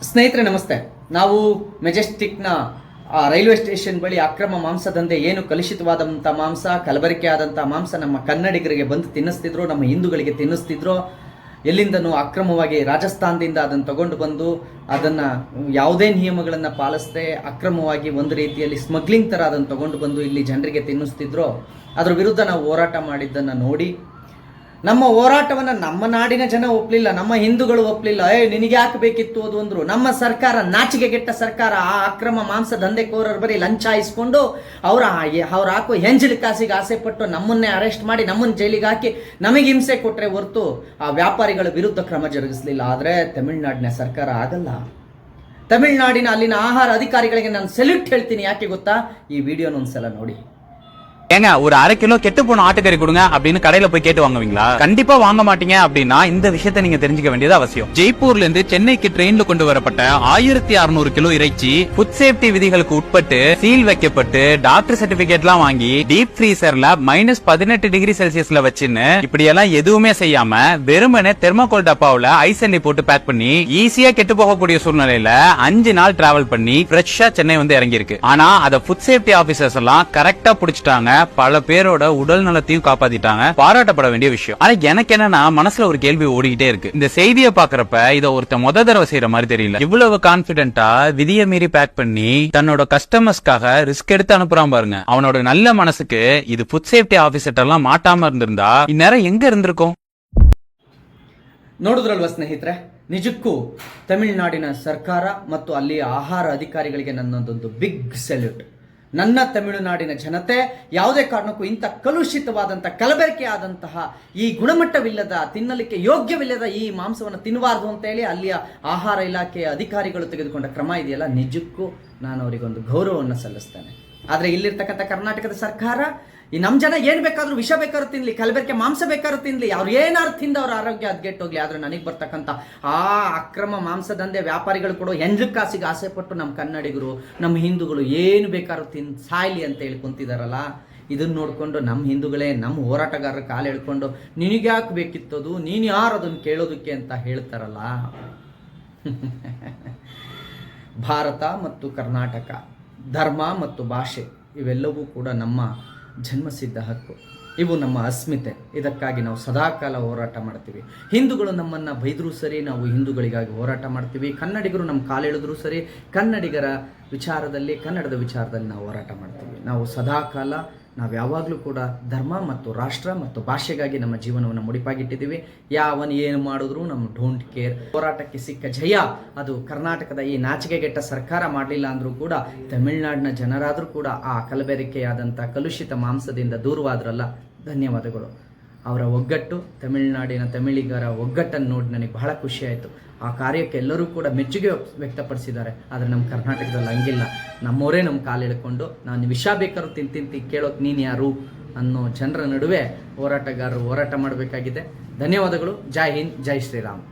ಸ್ನೇಹಿತರೆ ನಮಸ್ತೆ. ನಾವು ಮೆಜೆಸ್ಟಿಕ್ನ ರೈಲ್ವೆ ಸ್ಟೇಷನ್ ಬಳಿ ಅಕ್ರಮ ಮಾಂಸದಂತೆ ಏನು ಕಲುಷಿತವಾದಂಥ ಮಾಂಸ, ಕಲಬೆರಕೆ ಆದಂಥ ಮಾಂಸ ನಮ್ಮ ಕನ್ನಡಿಗರಿಗೆ ಬಂದು ತಿನ್ನಿಸ್ತಿದ್ರು, ನಮ್ಮ ಹಿಂದೂಗಳಿಗೆ ತಿನ್ನಿಸ್ತಿದ್ರು. ಎಲ್ಲಿಂದನೂ ಅಕ್ರಮವಾಗಿ ರಾಜಸ್ಥಾನದಿಂದ ಅದನ್ನು ತಗೊಂಡು ಬಂದು ಅದನ್ನು ಯಾವುದೇ ನಿಯಮಗಳನ್ನು ಪಾಲಿಸದೆ ಅಕ್ರಮವಾಗಿ ಒಂದು ರೀತಿಯಲ್ಲಿ ಸ್ಮಗ್ಲಿಂಗ್ ಥರ ಅದನ್ನು ತಗೊಂಡು ಬಂದು ಇಲ್ಲಿ ಜನರಿಗೆ ತಿನ್ನಿಸ್ತಿದ್ರು. ಅದರ ವಿರುದ್ಧ ನಾವು ಹೋರಾಟ ಮಾಡಿದ್ದನ್ನು ನೋಡಿ ನಮ್ಮ ಹೋರಾಟವನ್ನು ನಮ್ಮ ನಾಡಿನ ಜನ ಒಪ್ಪಲಿಲ್ಲ, ನಮ್ಮ ಹಿಂದೂಗಳು ಒಪ್ಪಲಿಲ್ಲ. ನಿನಗೆ ಯಾಕೆ ಬೇಕಿತ್ತು ಅದು ಅಂದ್ರು. ನಮ್ಮ ಸರ್ಕಾರ, ನಾಚಿಕೆಗೆಟ್ಟ ಸರ್ಕಾರ, ಆ ಅಕ್ರಮ ಮಾಂಸ ದಂಧೆಕೋರರು ಬರೀ ಲಂಚ ಇಸ್ಕೊಂಡು ಅವ್ರು ಹಾಕೋ ಹೆಂಜಲು ಕಾಸಿಗೆ ಆಸೆ ಪಟ್ಟು ನಮ್ಮನ್ನೇ ಅರೆಸ್ಟ್ ಮಾಡಿ ನಮ್ಮನ್ನು ಜೈಲಿಗೆ ಹಾಕಿ ನಮಗೆ ಹಿಂಸೆ ಕೊಟ್ಟರೆ ಹೊರತು ಆ ವ್ಯಾಪಾರಿಗಳ ವಿರುದ್ಧ ಕ್ರಮ ಜರುಗಿಸಲಿಲ್ಲ. ಆದರೆ ತಮಿಳುನಾಡಿನ ಸರ್ಕಾರ ಆಗಲ್ಲ. ತಮಿಳುನಾಡಿನ ಅಲ್ಲಿನ ಆಹಾರ ಅಧಿಕಾರಿಗಳಿಗೆ ನಾನು ಸೆಲ್ಯೂಟ್ ಹೇಳ್ತೀನಿ. ಯಾಕೆ ಗೊತ್ತಾ? ಈ ವಿಡಿಯೋನ ಒಂದ್ಸಲ ನೋಡಿ. ஏங்க ஒரு 1/2 கிலோ கெட்டு போன ஆட்டுக்கறி கொடுங்க அப்படின்னு கடையில போய் கேட்டு வாங்குவீங்களா? கண்டிப்பா வாங்க மாட்டீங்க. அப்படின்னா இந்த விஷயத்தை நீங்க தெரிஞ்சுக்க வேண்டியது அவசியம். ஜெய்ப்பூர்ல இருந்து சென்னைக்கு ட்ரெயின்ல கொண்டு வரப்பட்ட 1600 கிலோ இறைச்சி ஃபுட் சேஃப்டி விதிகளுக்கு உட்பட்டு சீல் வைக்கப்பட்டு டாக்டர் சர்டிபிகேட் எல்லாம் வாங்கி டீப் ஃப்ரீசர்ல -18 டிகிரி செல்சியஸ்ல வச்சுன்னு இப்படி எல்லாம் எதுவுமே செய்யாம வெறுமனே தெர்மாகோல் டப்பாவுல ஐஸ் எண்ணெய் போட்டு பேக் பண்ணி ஈஸியா கெட்டு போகக்கூடிய சூழ்நிலையில 5 நாள் டிராவல் பண்ணி ஃப்ரெஷ்ஷா சென்னை வந்து இறங்கி இருக்கு. ஆனா அத ஃபுட் சேஃப்டி ஆபீசர்ஸ் எல்லாம் கரெக்டா புடிச்சிட்டாங்க. பல பேரோட உடல் நலத்தையும் காப்பாத்திட்டாங்க. பாராட்டப்பட வேண்டிய விஷயம். ஆனா எனக்கு என்னன்னா மனசுல ஒரு கேள்வி ஓடிக்கிட்டே இருக்கு. இந்த செய்தியை பாக்குறப்ப இத ஒருத்த முத தடவை செய்யற மாதிரி தெரியல. இவ்வளவு கான்பிடென்டா விதியை மீறி பேக் பண்ணி தன்னோட கஸ்டமர்ஸ்க்காக ரிஸ்க் எடுத்து அனுப்புறான் பாருங்க. அவனோட நல்ல மனசுக்கு இது ஃபுட் சேஃப்டி ஆபீசர் எல்லாம் மாட்டாம இருந்திருந்தா இந்நேரம் எங்க இருந்திருக்கும்? ನೋಡಿದ್ರಲ್ವ ಸ್ನೇಹಿತರೆ, ನಿಜಕ್ಕೂ ತಮಿಳುನಾಡಿನ ಸರ್ಕಾರ ಮತ್ತು ಅಲ್ಲಿಯ ಆಹಾರ ಅಧಿಕಾರಿಗಳಿಗೆ ನನ್ನದೊಂದು ಬಿಗ್ ಸೆಲ್ಯೂಟ್. ನನ್ನ ತಮಿಳುನಾಡಿನ ಜನತೆ ಯಾವುದೇ ಕಾರಣಕ್ಕೂ ಇಂಥ ಕಲುಷಿತವಾದಂಥ, ಕಲಬೆರಕೆ ಆದಂತಹ, ಈ ಗುಣಮಟ್ಟವಿಲ್ಲದ, ತಿನ್ನಲಿಕ್ಕೆ ಯೋಗ್ಯವಿಲ್ಲದ ಈ ಮಾಂಸವನ್ನು ತಿನ್ನಬಾರ್ದು ಅಂತ ಹೇಳಿ ಅಲ್ಲಿಯ ಆಹಾರ ಇಲಾಖೆಯ ಅಧಿಕಾರಿಗಳು ತೆಗೆದುಕೊಂಡ ಕ್ರಮ ಇದೆಯಲ್ಲ, ನಿಜಕ್ಕೂ ನಾನು ಅವರಿಗೊಂದು ಗೌರವವನ್ನು ಸಲ್ಲಿಸ್ತೇನೆ. ಆದರೆ ಇಲ್ಲಿರ್ತಕ್ಕಂಥ ಕರ್ನಾಟಕದ ಸರ್ಕಾರ ಈ ನಮ್ಮ ಜನ ಏನು ಬೇಕಾದ್ರೂ, ವಿಷ ಬೇಕಾದ್ರೂ ತಿನ್ಲಿ, ಕಲಬೆರಕೆ ಮಾಂಸ ಬೇಕಾದ್ರೂ ತಿನ್ಲಿ, ಅವ್ರು ಏನಾದ್ರು ತಿಂದ ಅವ್ರ ಆರೋಗ್ಯ ಅದ್ಗೆಟ್ಟೋಗ್ಲಿ. ಆದ್ರೆ ನನಗೆ ಬರ್ತಕ್ಕಂಥ ಆ ಅಕ್ರಮ ಮಾಂಸದಂಧೆ ವ್ಯಾಪಾರಿಗಳು ಕೊಡೋ ಹೆಂಜು ಕಾಸಿಗೆ ಆಸೆ ಪಟ್ಟು ನಮ್ಮ ಕನ್ನಡಿಗರು, ನಮ್ಮ ಹಿಂದೂಗಳು ಏನು ಬೇಕಾದ್ರೂ ಸಾಯ್ಲಿ ಅಂತ ಹೇಳಿ ಕುಂತಿದಾರಲ್ಲ, ಇದನ್ನ ನೋಡಿಕೊಂಡು ನಮ್ಮ ಹಿಂದೂಗಳೇ, ನಮ್ಮ ಹೋರಾಟಗಾರರ ಕಾಲು ಹೇಳ್ಕೊಂಡು ನಿನಗ್ಯಾಕೆ ಬೇಕಿತ್ತದು, ನೀನು ಯಾರು ಅದನ್ನು ಕೇಳೋದಕ್ಕೆ ಅಂತ ಹೇಳ್ತಾರಲ್ಲ. ಭಾರತ ಮತ್ತು ಕರ್ನಾಟಕ, ಧರ್ಮ ಮತ್ತು ಭಾಷೆ ಇವೆಲ್ಲವೂ ಕೂಡ ನಮ್ಮ ಜನ್ಮಸಿದ್ಧ ಹಕ್ಕು. ಇವು ನಮ್ಮ ಅಸ್ಮಿತೆ. ಇದಕ್ಕಾಗಿ ನಾವು ಸದಾಕಾಲ ಹೋರಾಟ ಮಾಡ್ತೀವಿ. ಹಿಂದೂಗಳು ನಮ್ಮನ್ನು ಬೈದರೂ ಸರಿ, ನಾವು ಹಿಂದೂಗಳಿಗಾಗಿ ಹೋರಾಟ ಮಾಡ್ತೀವಿ. ಕನ್ನಡಿಗರು ನಮ್ಮ ಕಾಲೆಳೆದರೂ ಸರಿ, ಕನ್ನಡಿಗರ ವಿಚಾರದಲ್ಲಿ, ಕನ್ನಡದ ವಿಚಾರದಲ್ಲಿ ನಾವು ಹೋರಾಟ ಮಾಡ್ತೀವಿ. ನಾವು ಸದಾಕಾಲ, ನಾವು ಯಾವಾಗಲೂ ಕೂಡ ಧರ್ಮ ಮತ್ತು ರಾಷ್ಟ್ರ ಮತ್ತು ಭಾಷೆಗಾಗಿ ನಮ್ಮ ಜೀವನವನ್ನು ಮುಡಿಪಾಗಿಟ್ಟಿದ್ದೀವಿ. ಯಾವನು ಏನು ಮಾಡಿದ್ರು ನಮ್ಮ ಡೋಂಟ್ ಕೇರ್. ಹೋರಾಟಕ್ಕೆ ಸಿಕ್ಕ ಜಯ ಅದು ಕರ್ನಾಟಕದ ಈ ನಾಚಿಕೆಗೆಟ್ಟ ಸರ್ಕಾರ ಮಾಡಲಿಲ್ಲ ಅಂದರೂ ಕೂಡ ತಮಿಳುನಾಡಿನ ಜನರಾದರೂ ಕೂಡ ಆ ಕಲಬೆರಕೆಯಾದಂಥ ಕಲುಷಿತ ಮಾಂಸದಿಂದ ದೂರವಾದ್ರಲ್ಲ. ಧನ್ಯವಾದಗಳು. ಅವರ ಒಗ್ಗಟ್ಟು, ತಮಿಳುನಾಡಿನ ತಮಿಳಿಗರ ಒಗ್ಗಟ್ಟನ್ನು ನೋಡಿ ನನಗೆ ಬಹಳ ಖುಷಿಯಾಯಿತು. ಆ ಕಾರ್ಯಕ್ಕೆ ಎಲ್ಲರೂ ಕೂಡ ಮೆಚ್ಚುಗೆ ವ್ಯಕ್ತಪಡಿಸಿದ್ದಾರೆ. ಆದರೆ ನಮ್ಮ ಕರ್ನಾಟಕದಲ್ಲಿ ಹಂಗಿಲ್ಲ. ನಮ್ಮವರೇ ನಮ್ಮ ಕಾಲು ಎಳ್ಕೊಂಡು ನಾನು ವಿಷ ಬೇಕಾದ್ರೂ ತಿಂತಿ ಕೇಳೋಕೆ ನೀನು ಯಾರು ಅನ್ನೋ ಜನರ ನಡುವೆ ಹೋರಾಟಗಾರರು ಹೋರಾಟ ಮಾಡಬೇಕಾಗಿದೆ. ಧನ್ಯವಾದಗಳು. ಜೈ ಹಿಂದ್, ಜೈ ಶ್ರೀರಾಮ್.